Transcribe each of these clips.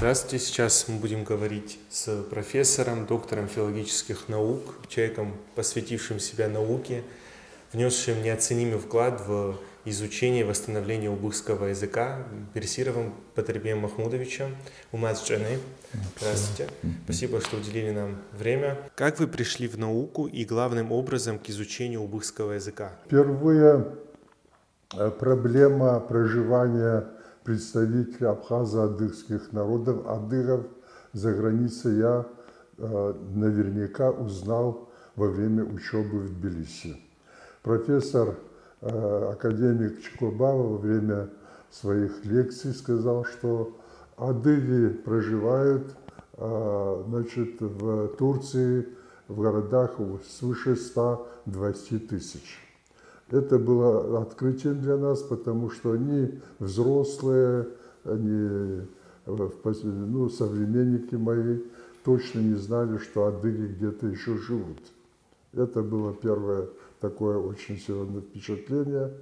Здравствуйте. Сейчас мы будем говорить с профессором, доктором филологических наук, человеком, посвятившим себя науке, внесшим неоценимый вклад в изучение и восстановление убыхского языка, Берсировым Батырбеком Махмудовичем. Умаз Джаны. Здравствуйте. Спасибо, что уделили нам время. Как вы пришли в науку и главным образом к изучению убыхского языка? Впервые проблема проживания представителей абхазо-адыгских народов, адыгов за границей я наверняка узнал во время учебы в Тбилиси. Профессор, академик Чикурбава во время своих лекций сказал, что адыги проживают в Турции в городах свыше 120 тысяч. Это было открытием для нас, потому что они взрослые, они, современники мои, точно не знали, что адыги где-то еще живут. Это было первое такое очень сильное впечатление.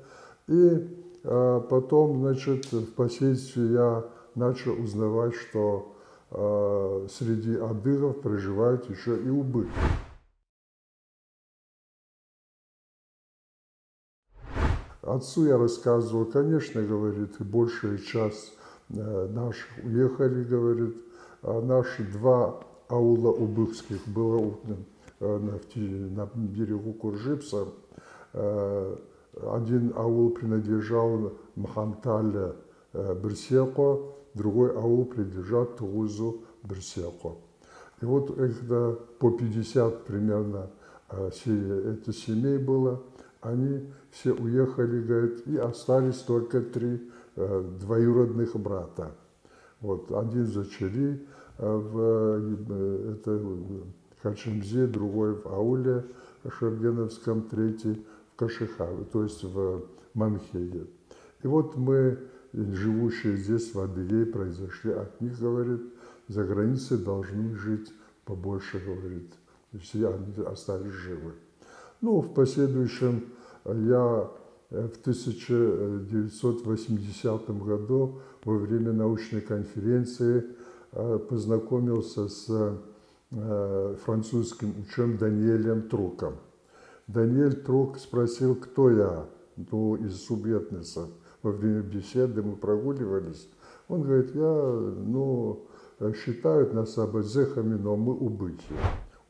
И потом, впоследствии я начал узнавать, что среди адыгов проживают еще и убыки. Отцу я рассказывал, конечно, говорит, большая часть наших уехали, говорит, а наши два аула убыхских было на берегу Куржипса. Один аул принадлежал Махамтале Берсеко, другой аул принадлежал Тугузу Берсеко. И вот их по 50 примерно это семей было. Они все уехали, говорит, и остались только 3 двоюродных брата. Вот, один в Зачари, в Хачимзе, другой в ауле Шергеновском, третий в Кашихаве, то есть в Манхее. И вот мы, живущие здесь, в Адыгее, произошли от них, говорит, за границей должны жить побольше, говорит, все они остались живы. Ну, в последующем я в 1980 году во время научной конференции познакомился с французским ученым Даниэлем Труком. Даниэль Трук спросил, кто я, из Субъетнеса. Во время беседы мы прогуливались. Он говорит, считают нас абазехами, но мы убыхи.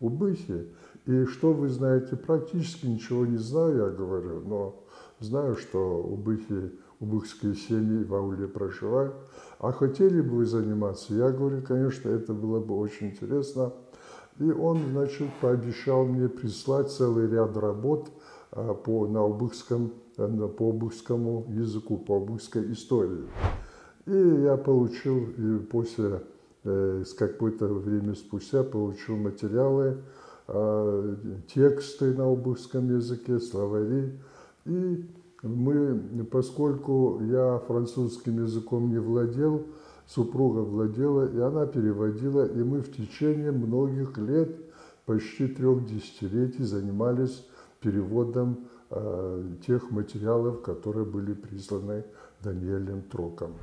Убыхи. И что вы знаете? Практически ничего не знаю, я говорю, но знаю, что убыхские семьи в ауле проживают. А хотели бы вы заниматься? Я говорю, конечно, это было бы очень интересно. И он, пообещал мне прислать целый ряд работ по убыхскому языку, по убыхской истории. И я получил, и после, какое-то время спустя, получил материалы, тексты на убыхском языке, словари. И поскольку я французским языком не владел, супруга владела, и она переводила, и мы в течение многих лет, почти 3 десятилетий, занимались переводом тех материалов, которые были присланы Даниэлем Труком.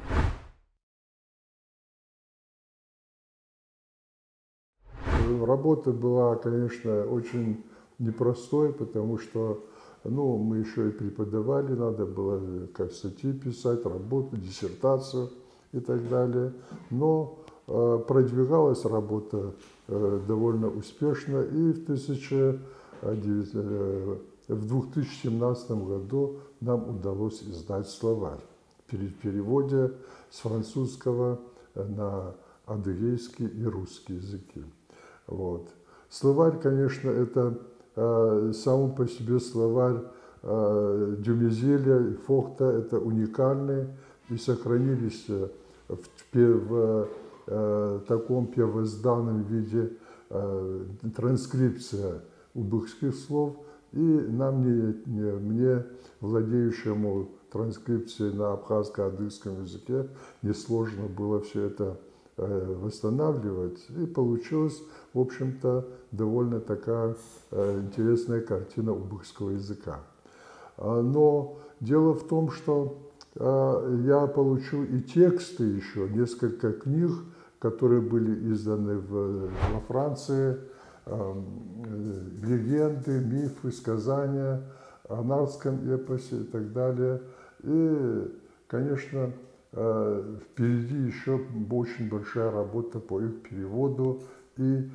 Работа была, конечно, очень непростой, потому что мы еще и преподавали, надо было статьи писать, работу, диссертацию и так далее. Но продвигалась работа довольно успешно, и в 2017 году нам удалось издать словарь в переводе с французского на адыгейский и русский языки. Вот. Словарь, конечно, это сам по себе словарь Дюмезеля и Фохта, это уникальный, и сохранились в таком первозданном виде транскрипция убыхских слов, и мне, владеющему транскрипцией на абхазско-адыгском языке, несложно было все это восстанавливать, и получилась, в общем-то, довольно такая интересная картина убыхского языка. Но дело в том, что я получил и тексты еще, несколько книг, которые были изданы во Франции, легенды, мифы, сказания о нарском эпосе и так далее. И, конечно, впереди еще очень большая работа по их переводу и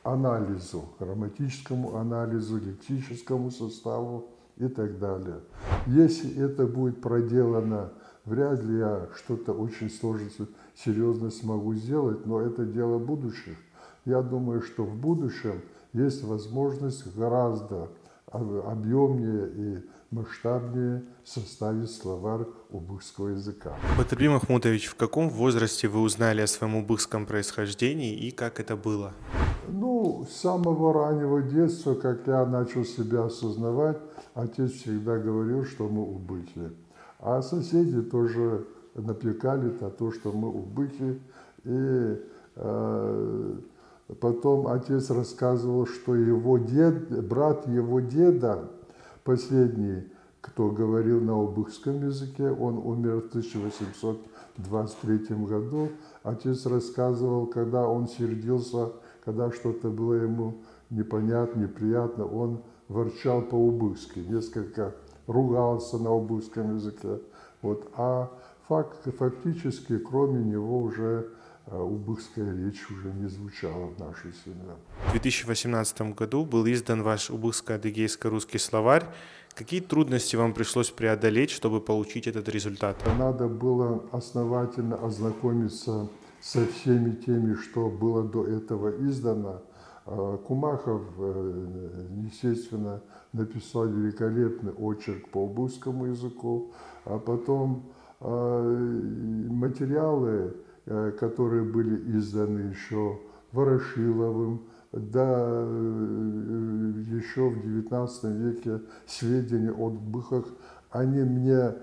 анализу, грамматическому анализу, лексическому составу и так далее. Если это будет проделано, вряд ли я что-то очень сложное, серьезно смогу сделать, но это дело будущих. Я думаю, что в будущем есть возможность гораздо объемнее и масштабнее составить словарь убыхского языка. Батырбек Махмутович, в каком возрасте вы узнали о своем убыхском происхождении и как это было? Ну, с самого раннего детства, как я начал себя осознавать, отец всегда говорил, что мы убыхи. А соседи тоже напекали на то, что мы убыхи. И потом отец рассказывал, что его брат его деда, последний, кто говорил на убыхском языке, он умер в 1823 году. Отец рассказывал, когда он сердился, когда что-то было ему непонятно, неприятно, он ворчал по-убыхски, несколько ругался на убыхском языке. Вот. А фактически, кроме него, уже убыхская речь уже не звучала в нашей семье. В 2018 году был издан ваш убыхско-адыгейско-русский словарь. Какие трудности вам пришлось преодолеть, чтобы получить этот результат? Надо было основательно ознакомиться со всеми теми, что было до этого издано. Кумахов, естественно, написал великолепный очерк по убыхскому языку, а потом материалы, которые были изданы еще Ворошиловым, да еще в XIX веке сведения о убыхах, мне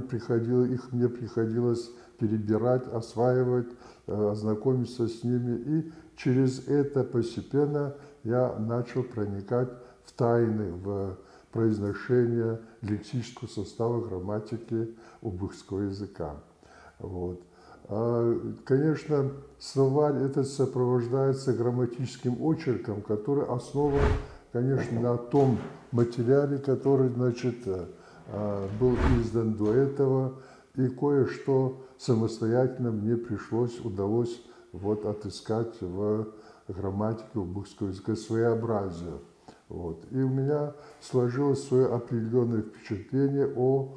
приходилось перебирать, осваивать, ознакомиться с ними. И через это постепенно я начал проникать в тайны, в произношение лексического состава грамматики убыхского языка. Вот. Конечно, словарь этот сопровождается грамматическим очерком, который основан, конечно, на том материале, который, значит, был издан до этого, и кое-что самостоятельно мне удалось вот отыскать в грамматике убыхского языка своеобразие. Вот. И у меня сложилось свое определенное впечатление о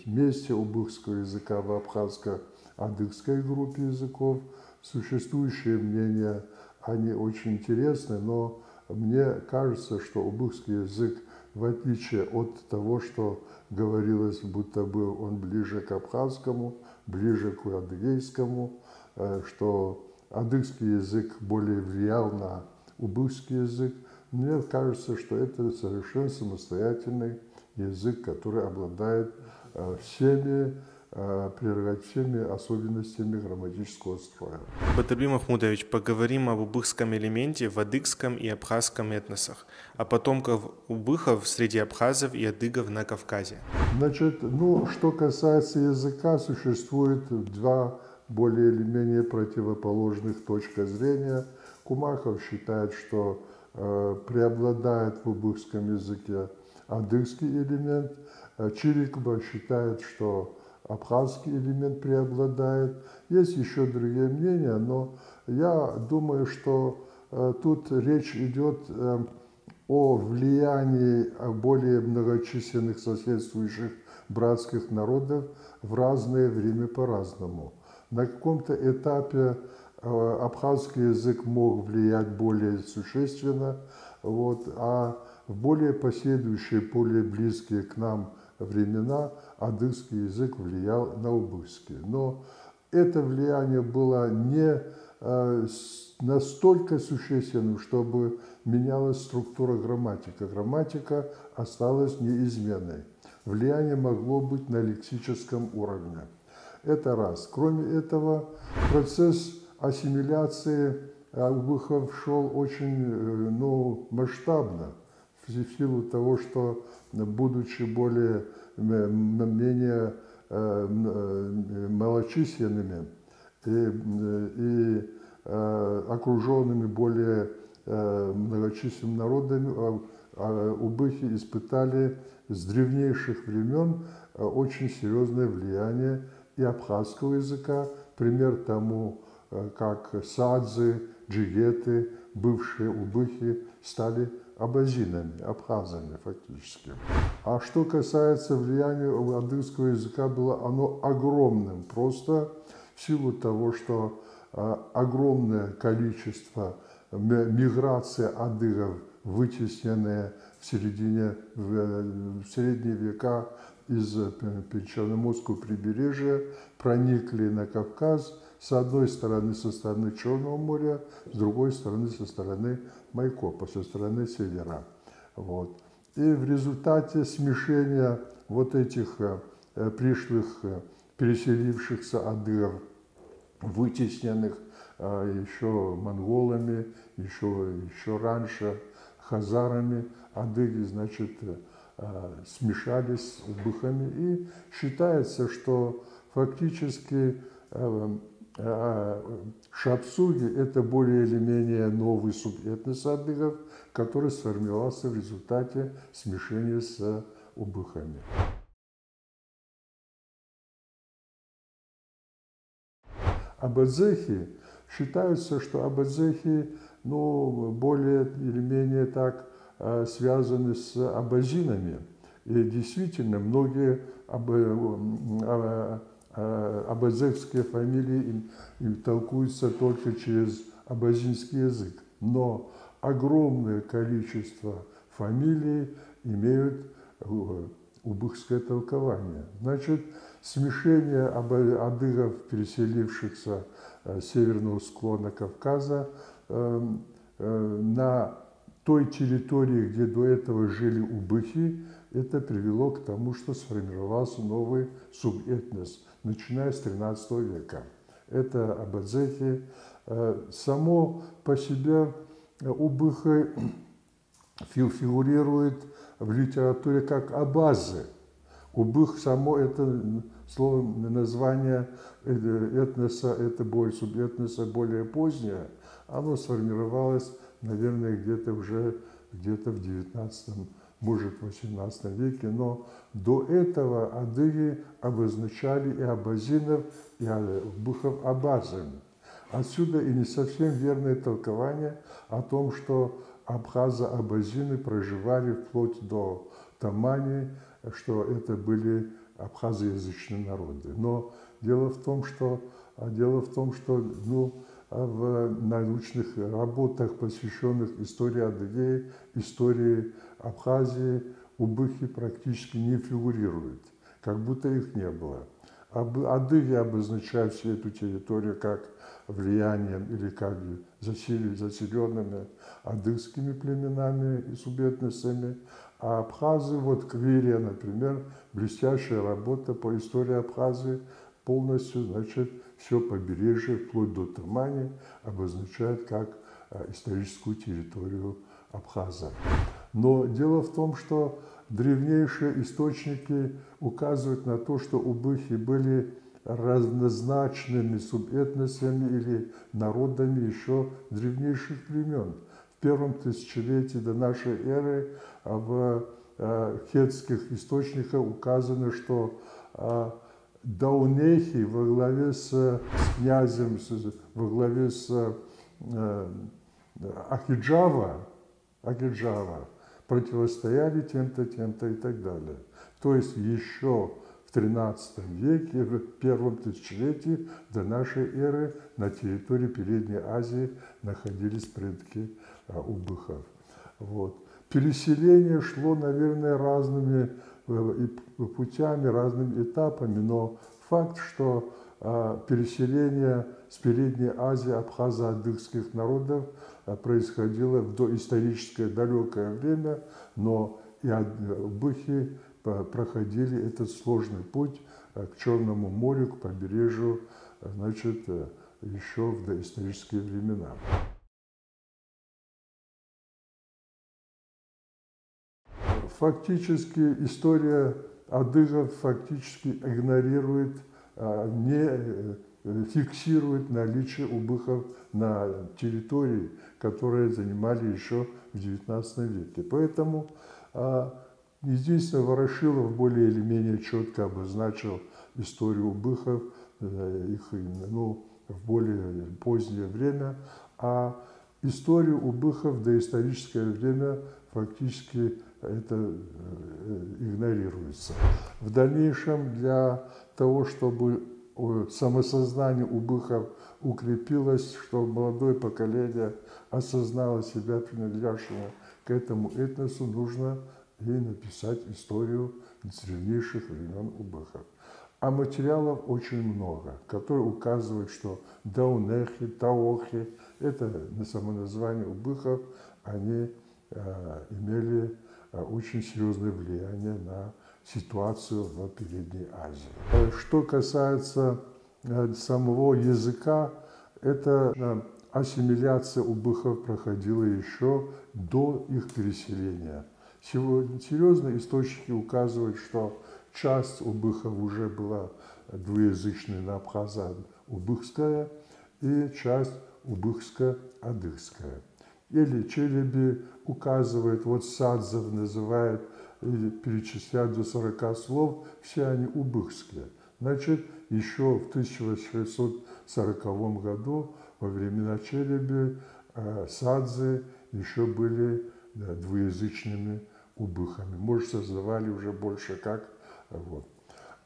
месте убыхского языка в абхазско-адыгской группе языков. Существующие мнения, они очень интересны, но мне кажется, что убыхский язык, в отличие от того, что говорилось, будто бы он ближе к абхазскому, ближе к адыгейскому, что адыгский язык более влиял на убыхский язык, мне кажется, что это совершенно самостоятельный язык, который обладает всеми особенностями грамматического строя. Батырбек Махмутович, поговорим об убыхском элементе в адыгском и абхазском этносах, о потомках убыхов среди абхазов и адыгов на Кавказе. Значит, что касается языка, существует два более или менее противоположных точки зрения. Кумахов считает, что преобладает в убыхском языке адыгский элемент. Чирикова считает, что абхазский элемент преобладает. Есть еще другие мнения, но я думаю, что тут речь идет о влиянии более многочисленных соседствующих братских народов в разное время по-разному. На каком-то этапе абхазский язык мог влиять более существенно, а в более последующие, более близкие к нам времена адыгский язык влиял на убыхский. Но это влияние было не настолько существенным, чтобы менялась структура грамматики. Грамматика осталась неизменной. Влияние могло быть на лексическом уровне. Это раз. Кроме этого, процесс ассимиляции убыхов шел очень масштабно, в силу того, что, будучи менее малочисленными, и окруженными более многочисленными народами, убыхи испытали с древнейших времен очень серьезное влияние и абхазского языка. Пример тому, как садзы, джигеты, бывшие убыхи стали абазинами, абхазами фактически. А что касается влияния адыгского языка, было оно огромным, просто в силу того, что огромное количество миграции адыгов, вытесненные в средние века из Черноморского побережья, проникли на Кавказ, с одной стороны со стороны Черного моря, с другой стороны со стороны Майкопа, со стороны севера. Вот. И в результате смешения вот этих пришлых, переселившихся адыгов, вытесненных еще монголами, еще раньше хазарами, адыги, значит, смешались с убыхами. И считается, что фактически шапсуги – это более или менее новый субэтнос адыгов, который сформировался в результате смешения с убыхами. Абазехи, считается, что абазехи, более или менее так связаны с абазинами. И действительно, многие абазехские фамилии им толкуются только через абазинский язык. Но огромное количество фамилий имеют убыхское толкование. Значит, смешение адыгов, переселившихся с северного склона Кавказа, на той территории, где до этого жили убыхи, это привело к тому, что сформировался новый субэтнос, начиная с XIII века. Это абазехи. Само по себе убыхи фигурирует в литературе как абазы. Убых само это слово, название этноса, это субэтноса более позднее, оно сформировалось, наверное, где-то в XIX, может, XVIII веке, но до этого адыги обозначали и абазинов, и убыхов абазами. Отсюда и не совсем верное толкование о том, что абхазы-абазины проживали вплоть до Тамани, что это были абхазоязычные народы. Но дело в том, что в научных работах, посвященных истории Адыгеи, истории Абхазии, убыхи практически не фигурируют, как будто их не было. Адыги обозначают всю эту территорию как влиянием или как заселенными адыгскими племенами и субэтносами, а абхазы, вот Квирия, например, блестящая работа по истории Абхазии, полностью, значит, все побережье, вплоть до Тамани, обозначает как историческую территорию Абхаза. Но дело в том, что древнейшие источники указывают на то, что убыхи были разнозначными субэтносами или народами еще древнейших времен. В первом тысячелетии до нашей эры в хеттских источниках указано, что даунехи во главе с князем, во главе с Ахиджава противостояли тем-то, тем-то и так далее. То есть еще в XIII веке, в первом тысячелетии до нашей эры на территории Передней Азии находились предки убыхов. Вот. Переселение шло, наверное, разными путями, разными этапами, но факт, что переселение с Передней Азии абхазо-адыгских народов происходило в доисторическое далекое время, но и убыхи проходили этот сложный путь к Черному морю, к побережью, значит, еще в доисторические времена. Фактически история адыгов фактически игнорирует фиксирует наличие убыхов на территории, которые занимали еще в XIX веке. Поэтому единственное, Ворошилов более или менее четко обозначил историю убыхов, их в более позднее время, а историю убыхов в доисторическое время фактически это игнорируется. В дальнейшем для того, чтобы самосознание убыхов укрепилось, чтобы молодое поколение осознало себя принадлежащим к этому этносу, нужно и написать историю древнейших времен убыхов. А материалов очень много, которые указывают, что даунехи, таохи, это на самоназвание убыхов, они имели очень серьезное влияние на ситуацию в Передней Азии. Что касается самого языка, эта ассимиляция убыхов проходила еще до их переселения. Серьезные источники указывают, что часть убыхов уже была двуязычная на абхазо-убыхская и часть убыхско-адыгская. Или Челеби указывает, вот Садзов называет и перечисляет до 40 слов, все они убыхские. Значит, еще в 1840 году, во времена Челеби, садзы еще были двуязычными убыхами. Может, создавали уже больше как. Вот.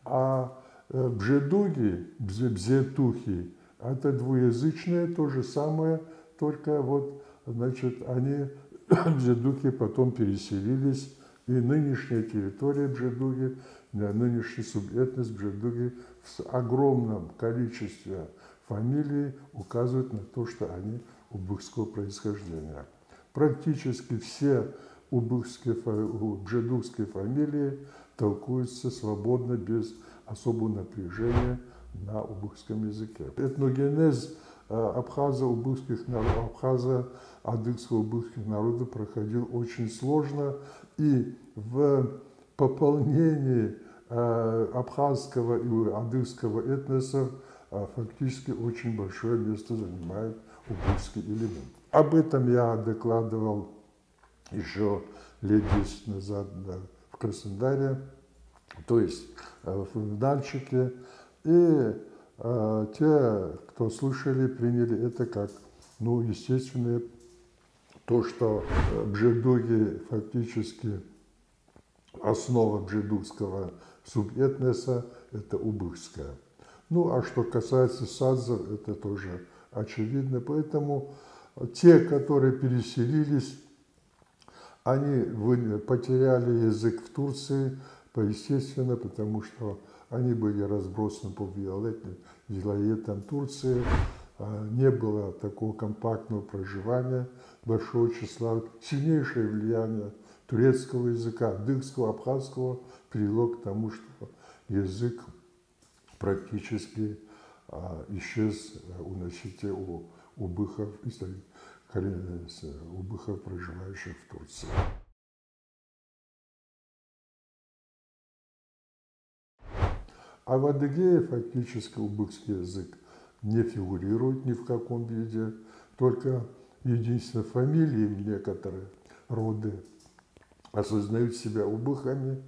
А бжедуги, бзетухи, это двуязычное, то же самое, только вот, значит, они, бжедуги, потом переселились, и нынешняя территория бжедуги, нынешний субэтнос бжедуги в огромном количестве фамилий указывают на то, что они убыхского происхождения. Практически все бжедугские фамилии толкуются свободно, без особого напряжения на убыхском языке. Этногенез абхазо-адыгско-убыхских народов проходил очень сложно, и в пополнении абхазского и адыгского этносов фактически очень большое место занимает убыхский элемент. Об этом я докладывал еще лет 10 назад в Краснодаре, то есть в Нальчике, и те, кто слышали, приняли это как, естественное, то, что бжедуги фактически основа бжедугского субэтноса – это убыхская. А что касается садзов, это тоже очевидно. Поэтому те, которые переселились, они потеряли язык в Турции, естественно, потому что они были разбросаны по вилаетам Турции, не было такого компактного проживания, большого числа, сильнейшее влияние турецкого языка, адыгского, абхазского привело к тому, что язык практически исчез у убыхов, проживающих в Турции. А в Адыгее фактически убыхский язык не фигурирует ни в каком виде, только единственные фамилии некоторые роды осознают себя убыхами,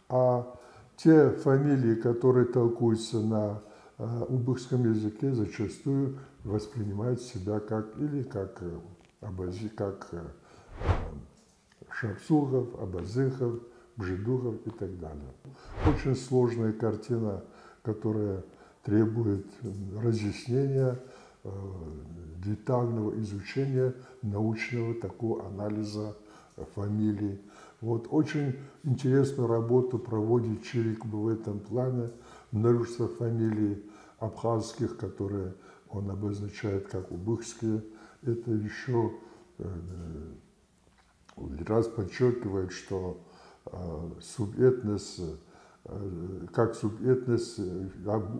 а те фамилии, которые толкуются на убыхском языке, зачастую воспринимают себя как Шапсургов, Абазыхов, Бжедугов и так далее. Очень сложная картина, которая требует разъяснения, детального изучения, научного такого анализа фамилий. Очень интересную работу проводит Чирик в этом плане. Множество фамилий абхазских, которые он обозначает как убыхские, это еще раз подчеркивает, что как субэтнос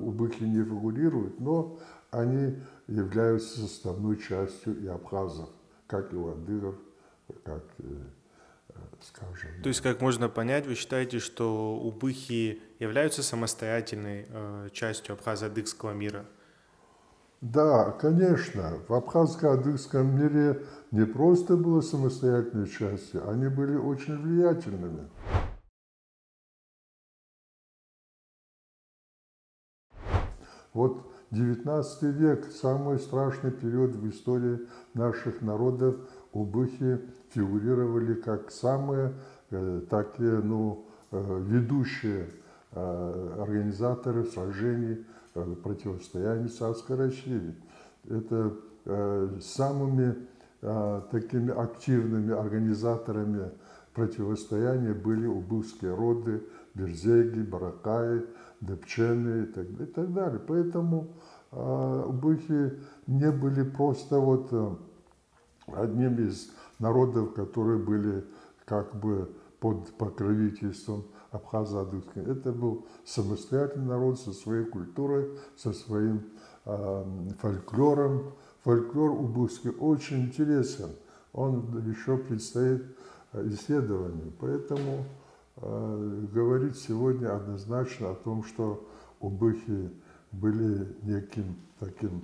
убыхи не фигурируют, но они являются составной частью и абхазов, как и у адыгов, как, скажем. То есть, как можно понять, вы считаете, что убыхи являются самостоятельной частью абхазо-адыгского мира? Да, конечно, в абхазско-адыгском мире не просто было самостоятельной частью, они были очень влиятельными. Вот XIX век, самый страшный период в истории наших народов, убыхи фигурировали как самые такие, ведущие организаторы сражений, противостояний царской России. Это самыми такими активными организаторами противостояния были убывские роды, Берзеги, Баракаи, Депчены и так далее. Поэтому убыхи не были просто одним из народов, которые были как бы под покровительством абхазо-адыгским. Это был самостоятельный народ со своей культурой, со своим фольклором. Фольклор убывский очень интересен, он еще предстоит исследованию. Поэтому говорить сегодня однозначно о том, что убыхи были неким таким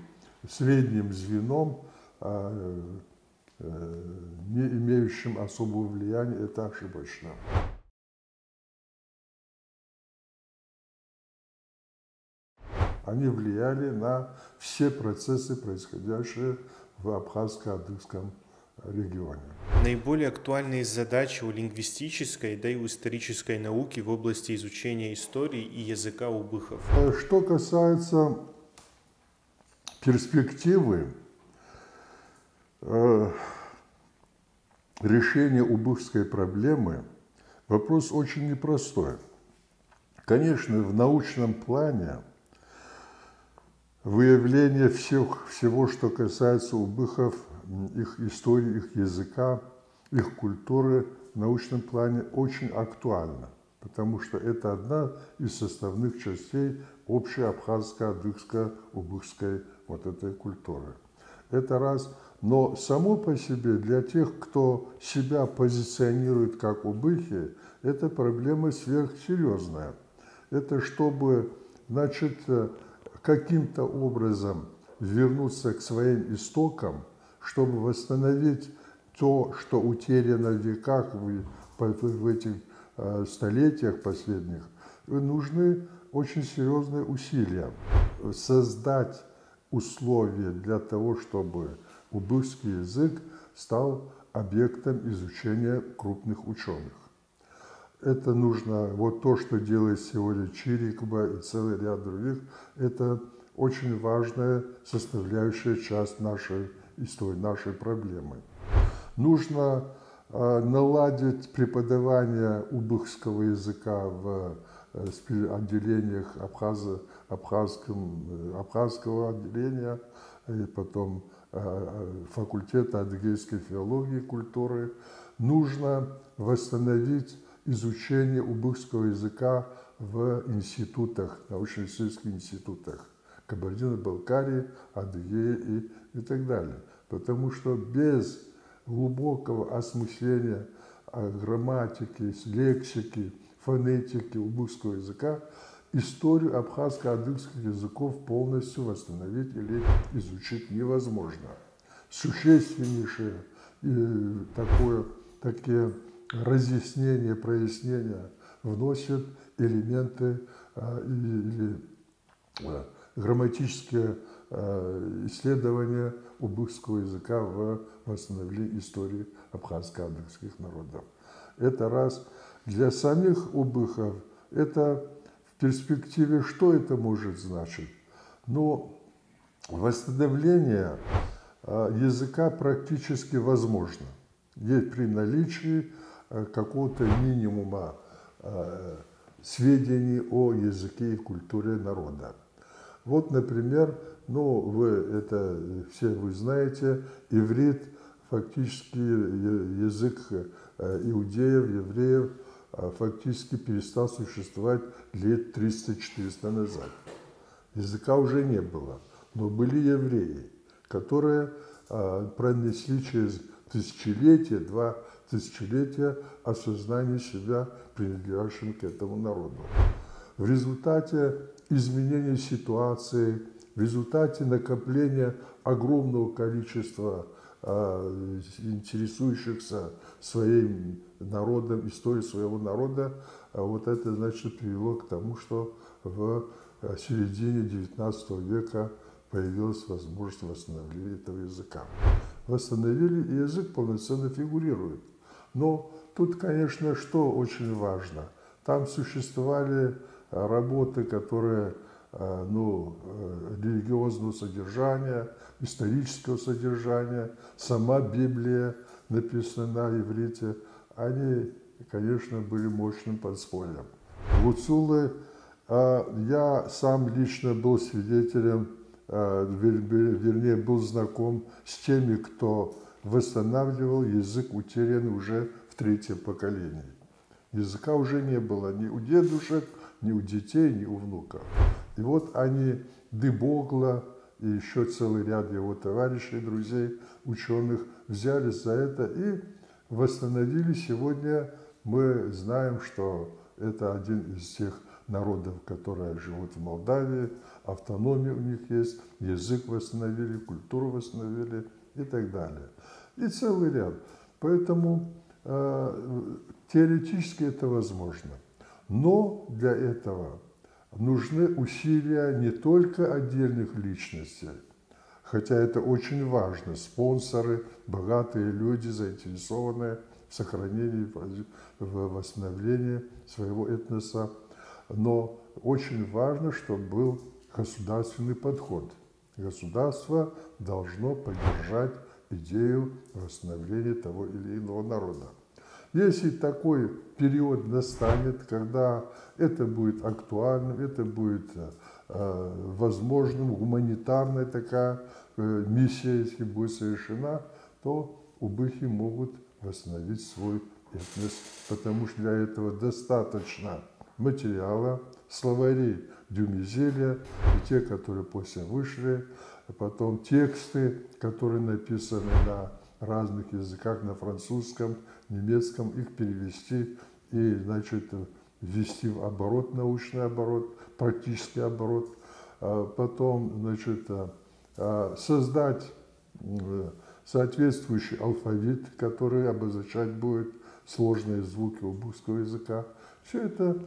средним звеном, не имеющим особого влияния, это ошибочно. Они влияли на все процессы, происходящие в абхазско-адыгском регионе. Наиболее актуальные задачи у лингвистической, да и у исторической науки в области изучения истории и языка убыхов. Что касается перспективы решения убыхской проблемы, вопрос очень непростой. Конечно, в научном плане выявление всего, что касается убыхов, их истории, их языка, их культуры в научном плане очень актуально, потому что это одна из составных частей общей абхазско-адыгско-убыхской этой культуры. Это раз. Но само по себе для тех, кто себя позиционирует как убыхи, это проблема сверхсерьезная. Это чтобы, каким-то образом вернуться к своим истокам, чтобы восстановить то, что утеряно в веках, в этих столетиях последних, нужны очень серьезные усилия. Создать условия для того, чтобы убыхский язык стал объектом изучения крупных ученых. Это нужно, то, что делает сегодня Чирикова и целый ряд других, это очень важная составляющая часть нашей истории, нашей проблемы. Нужно наладить преподавание убыхского языка в отделениях абхазского отделения, и потом факультета адыгейской филологии и культуры. Нужно восстановить изучение убыхского языка в институтах, научно-исследовательских институтах Кабардино-Балкарии, Адыгеи и так далее. Потому что без глубокого осмысления грамматики, лексики, фонетики убыхского языка историю абхазско-адыгских языков полностью восстановить или изучить невозможно. Существеннейшие такие разъяснения, прояснения вносят элементы или грамматические исследования убыхского языка в восстановлении истории абхазско-адыгских народов. Это раз. Для самих убыхов это в перспективе что это может значить? Восстановление языка практически возможно. Есть при наличии какого-то минимума сведений о языке и культуре народа. Например, вы знаете, иврит фактически язык иудеев, евреев, фактически перестал существовать лет 300-400 назад. Языка уже не было, но были евреи, которые пронесли через тысячелетия, 2 тысячелетия осознание себя принадлежащим к этому народу. В результате изменения ситуации, в результате накопления огромного количества интересующихся своим народом, историей своего народа, вот это, значит, привело к тому, что в середине XIX века появилась возможность восстановления этого языка. Восстановили, и язык полноценно фигурирует. Но тут, конечно, что очень важно. Там существовали работы, которые религиозного содержания, исторического содержания, сама Библия, написанная на иврите, они, конечно, были мощным подспорьем. Гуцулы, я сам лично был свидетелем, вернее, был знаком с теми, кто восстанавливал язык, утерянный уже в третьем поколении. Языка уже не было ни у дедушек, ни у детей, ни у внуков. И вот они, Дыбогла и еще целый ряд его товарищей, друзей, ученых, взялись за это и восстановили. Сегодня мы знаем, что это один из тех народов, которые живут в Молдавии, автономия у них есть, язык восстановили, культуру восстановили и так далее. И целый ряд. Поэтому теоретически это возможно. Но для этого нужны усилия не только отдельных личностей, хотя это очень важно, спонсоры, богатые люди, заинтересованные в сохранении, в восстановлении своего этноса, но очень важно, чтобы был государственный подход. Государство должно поддержать идею восстановления того или иного народа. Если такой период настанет, когда это будет актуальным, это будет возможным, гуманитарная такая миссия, если будет совершена, то убыхи могут восстановить свой этнос, потому что для этого достаточно материала, словарей Дюмизеля, и те, которые после вышли, потом тексты, которые написаны на разных языках, на французском, немецком, их перевести и, значит, ввести в оборот, научный оборот, практический оборот, потом, значит, создать соответствующий алфавит, который обозначать будет сложные звуки убыхского языка. Все это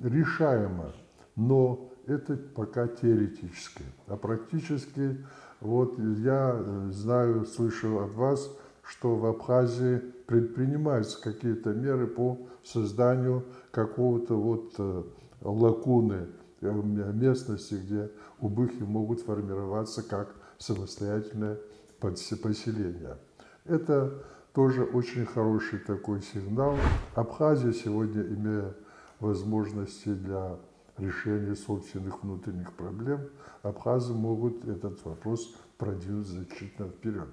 решаемо, но это пока теоретически. А практически, вот я знаю, слышал от вас, что в Абхазии предпринимаются какие-то меры по созданию какого-то вот лакуны, местности, где убыхи могут формироваться как самостоятельное поселение. Это тоже очень хороший такой сигнал. Абхазия сегодня, имея возможности для решения собственных внутренних проблем, абхазы могут этот вопрос продвинуть значительно вперед.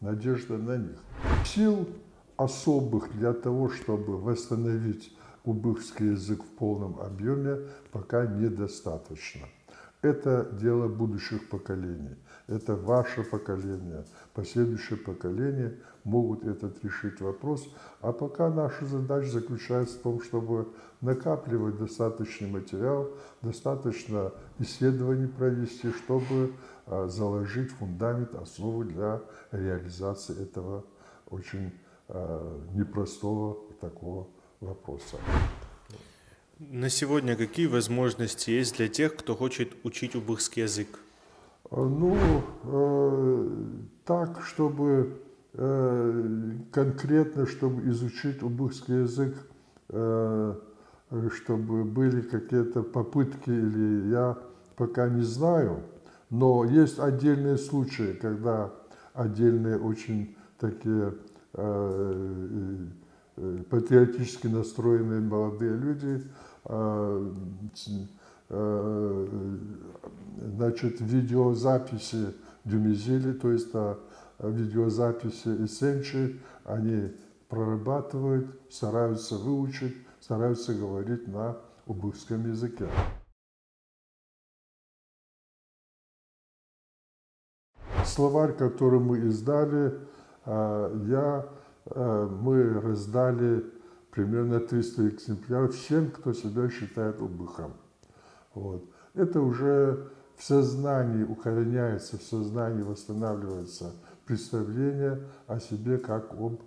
Надежда на них. Сил особых для того, чтобы восстановить убыхский язык в полном объеме, пока недостаточно. Это дело будущих поколений. Это ваше поколение, последующие поколения могут этот решить вопрос. А пока наша задача заключается в том, чтобы накапливать достаточный материал, достаточно исследований провести, чтобы заложить фундамент, основу для реализации этого очень непростого такого вопроса. На сегодня какие возможности есть для тех, кто хочет учить убыхский язык? Ну, так, чтобы конкретно, чтобы изучить убыхский язык, чтобы были какие-то попытки, или я пока не знаю, но есть отдельные случаи, когда отдельные очень такие патриотически настроенные молодые люди, значит, видеозаписи Дюмизели, то есть видеозаписи Эссенчи, они прорабатывают, стараются выучить, стараются говорить на убыхском языке. Словарь, который мы издали, мы раздали примерно 300 экземпляров всем, кто себя считает убыхом. Вот. Это уже в сознании укореняется, в сознании восстанавливается представление о себе как об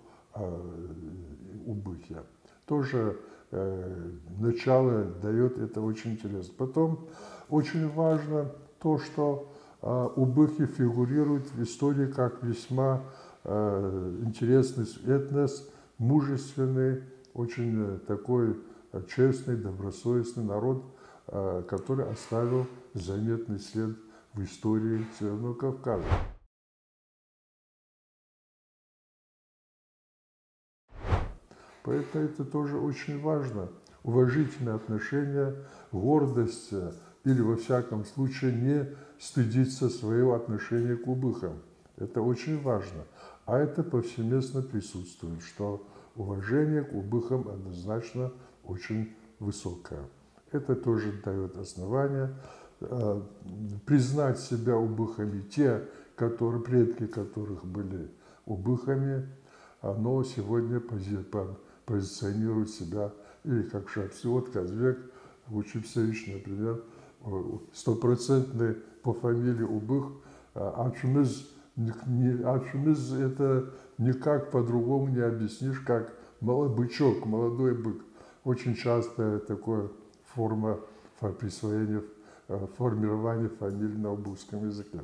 убыхе. Тоже начало дает это очень интересно. Потом очень важно то, что убыхи фигурируют в истории как весьма интересный этнос, мужественный, очень такой честный, добросовестный народ, который оставил заметный след в истории Северного Кавказа. Поэтому это тоже очень важно. Уважительное отношение, гордость или, во всяком случае, не стыдиться своего отношения к убыхам. Это очень важно. А это повсеместно присутствует, что уважение к убыхам однозначно очень высокое. Это тоже дает основание признать себя убыхами. Те, предки которых были убыхами, но сегодня позиционирует себя, или как Шапсиот, Казбек, Учипсевич, например, стопроцентный по фамилии Убых, Ачумыз это никак по-другому не объяснишь, как бычок, молодой бык. Очень частая такая форма присвоения, формирования фамилий на убыхском языке.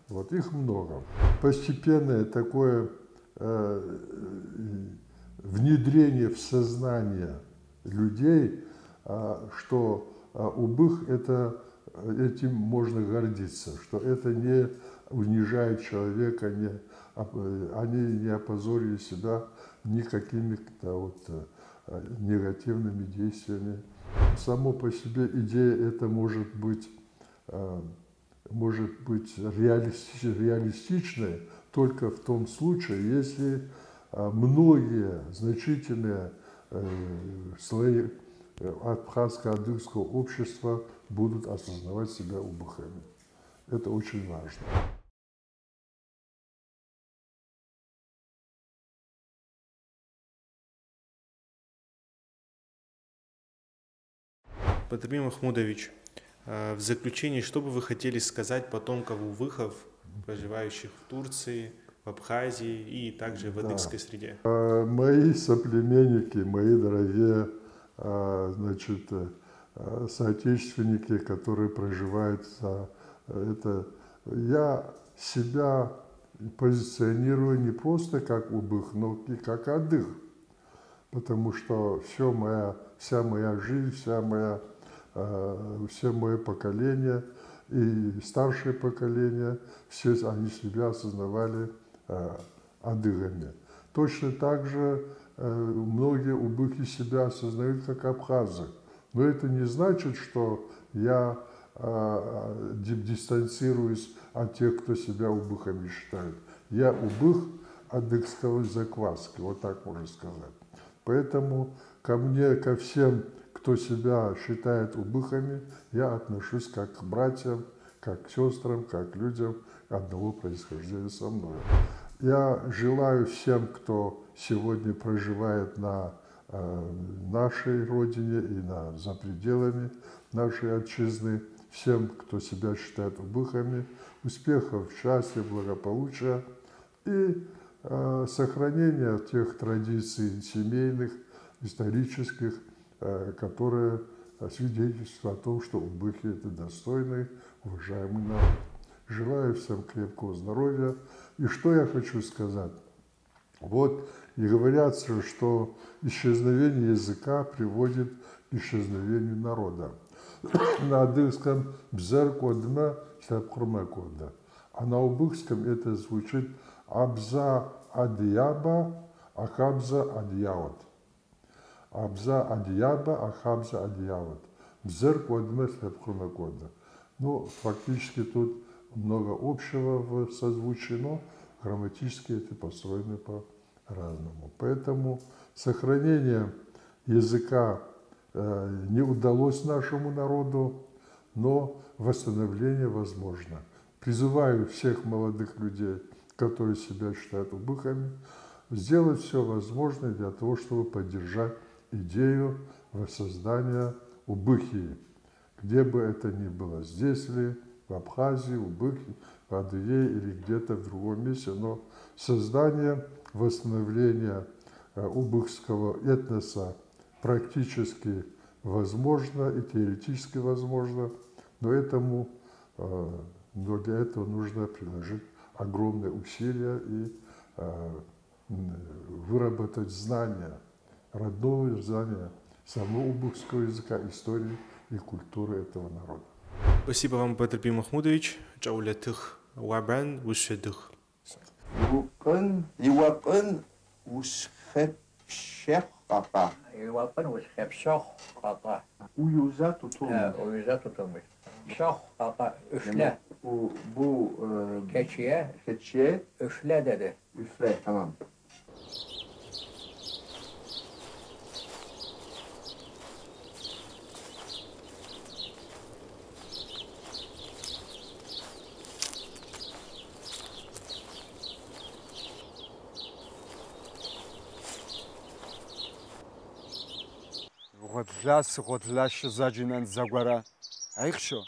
Вот их много. Постепенное такое внедрение в сознание людей, что убых этим можно гордиться, что это не унижает человека, они не опозорили себя никакими негативными действиями. Само по себе идея это может быть реалистичной только в том случае, если многие значительные слои абхазско-адыгского общества будут осознавать себя убыхами. Это очень важно. Батырбек Махмудович, в заключение, что бы вы хотели сказать потомкам убыхов, проживающих в Турции, в Абхазии и также в адыгской среде? Мои соплеменники, мои дорогие соотечественники, которые проживают я себя позиционирую не просто как убых, но и как адыг. Потому что вся моя жизнь, все мое поколение и старшее поколение, все они себя осознавали адыгами. Точно так же многие убыхи себя осознают как абхазы. Но это не значит, что я дистанцируюсь от тех, кто себя убыхами считает. Я убых адыгского закваски, вот так можно сказать. Поэтому ко всем, кто себя считает убыхами, я отношусь как к братьям, как к сестрам, как к людям одного происхождения со мной. Я желаю всем, кто сегодня проживает на нашей родине и за пределами нашей отчизны, всем, кто себя считает убыхами, успехов, счастья, благополучия и сохранения тех традиций семейных, исторических, которые свидетельствуют о том, что убыхи – это достойный, уважаемый народ. Желаю всем крепкого здоровья. И что я хочу сказать? Вот и говорится, что исчезновение языка приводит к исчезновению народа. На адыгском «бзер кодма шапхурма кода», а на убыхском это звучит «абза адьяба ахабза адьяот». «Абза адьяба ахабза адьяот». «Бзер кодма шапхурма кода». Ну, фактически тут много общего в созвучии, но грамматически это построено по-разному. Поэтому сохранение языка не удалось нашему народу, но восстановление возможно. Призываю всех молодых людей, которые себя считают убыхами, сделать все возможное для того, чтобы поддержать идею воссоздания убыхии, где бы это ни было, здесь ли, в Абхазии, в Быхе, в Адыгее или где-то в другом месте, но создание, восстановление убыхского этноса практически возможно и теоретически возможно, но для этого нужно приложить огромные усилия и выработать знания, родного знания самого убыхского языка, истории и культуры этого народа. Спасибо вам, Батырбек Махмудович. Чаулятых Уабран Ушедых. Иуапын усхепшех ката. Иуапын усхепшех ката. Уюзат утулмуш. Уюзат утулмуш. Шех ката üfle. Bu Keçiye üfle dedi. Üfle, tamam. غدلاش زاجنان زغورا ايخشو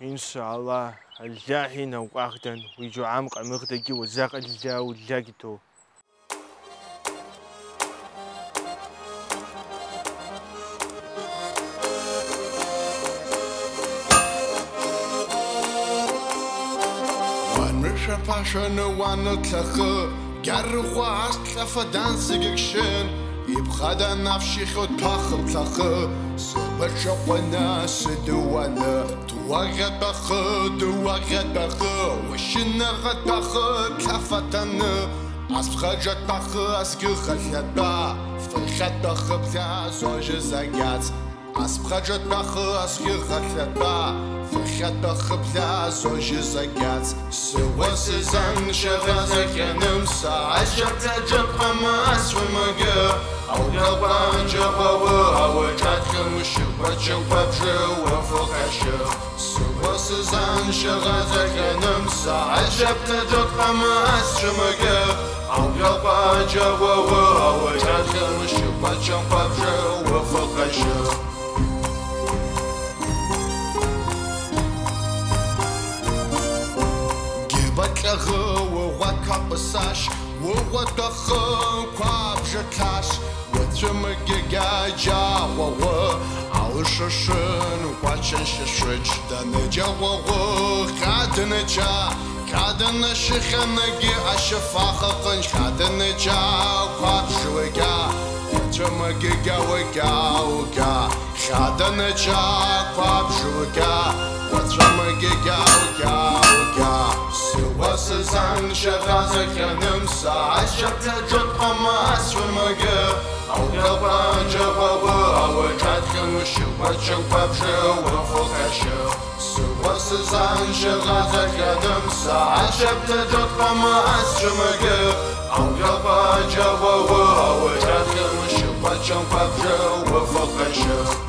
إن شاء الله الجاهنا وأخدن ويجو عمق مغدقي وزاق الجا والجاقتو وانرشا باشن وانتلخ جرخوا أصلف دانسيكشن يبخدا نفشي خد بخم تلخ سبشا وناس دوانا توغد بخ دوغد بخ وشنا غد بخ كفتنا أسبخجت بخ أسكي خلت با فخت بخ بتا زوج زغات أسبخجت بخ أسكي خلت با فخت بخ بتا زوج زغات سوا سزان شغازك نمسا عجبت جبقى ما أسفمك أو يابان جبوا أو جاتكم شبتشو ببجو وفوقشو سوا سزان شغازك نمسا عجبت جبقى ما أسفمك أو يابان جبوا أو جاتكم شبتشو ببجو وفوقشو ووكابساش ووتخن كوابجتاش وتمجيجا جاوا عوششن واتششش دنجا وو خادنجا خادن شخنجي اشفاخ قنج خادنجا كوابجوجا وتمجيجا وجا خادنجا كوابجوجا وتمجيجا وجا سواسزان شغازك نمسا عجبت جد قماس ومجا أو يابان جبابا أو جاتكم وشوبتشو ببجو وفوقشو سواسزان شغازك نمسا عجبت جد قماس ومجا أو يابان جبابا أو جاتكم وشوبتشو ببجو وفوقشو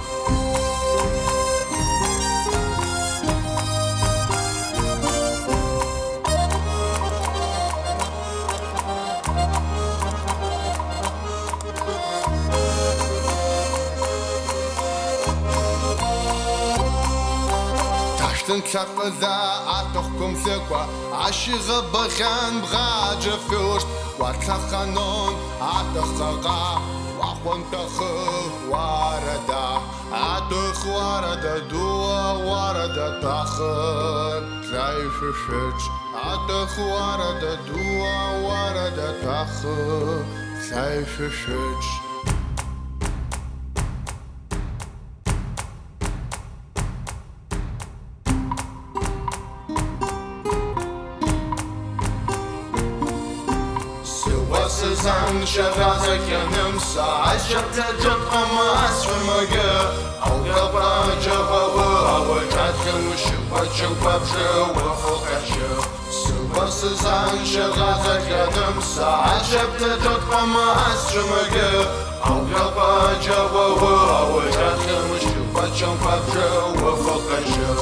تنتقذا أتوقكم ثقة عشيغ بغان بغاجة فيوش واتلخانون أتخغا وأخوان تخه واردا أتخ واردا دوا واردا تخه تلايف شج أتخ واردا دوا واردا تخه تلايف شج سزان شغازك نمسا عجبت جد قماس ومجا أو يابان جبابا أو جاتكم وشوبتشو ببجو وفوقشو سوا سزان شغازك نمسا عجبت جد قماس ومجا أو يابان جبابا أو جاتكم وشوبتشو ببجو وفوقشو